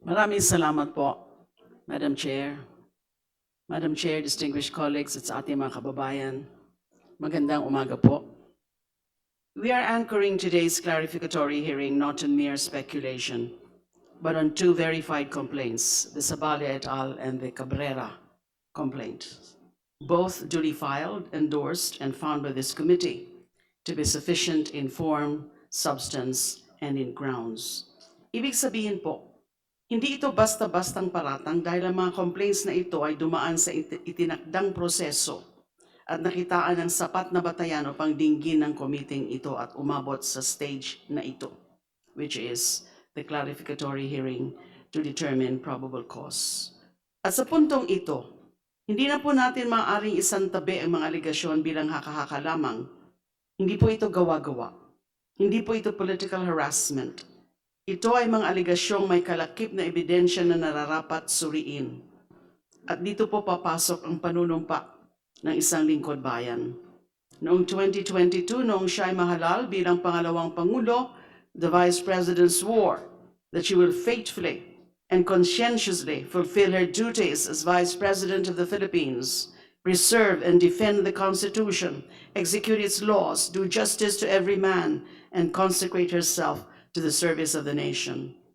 Maraming salamat po, Madam Chair. Madam Chair, distinguished colleagues at sa ating mga kababayan, magandang umaga po. We are anchoring today's clarificatory hearing not on mere speculation, but on two verified complaints, the Sabale et al. And the Cabrera complaint, both duly filed, endorsed, and found by this committee to be sufficient in form, substance, and in grounds. Ibig sabihin po, hindi ito basta-bastang paratang dahil ang mga complaints na ito ay dumaan sa itinakdang proseso at nakitaan ng sapat na batayan upang dinggin ng committee ito at umabot sa stage na ito, which is the clarificatory hearing to determine probable cause. At sa puntong ito, hindi na po natin maaaring isantabi ang mga aligasyon bilang haka-haka lamang. Hindi po ito gawa-gawa. Hindi po ito political harassment. Ito ay mga aligasyong may kalakip na ebidensya na nararapat suriin. At dito po papasok ang panunumpa ng isang lingkod bayan. Noong 2022, noong siya ay mahalal bilang pangalawang Pangulo, the Vice President swore that she will faithfully and conscientiously fulfill her duties as Vice President of the Philippines, preserve and defend the Constitution, execute its laws, do justice to every man, and consecrate herself to the service of the nation.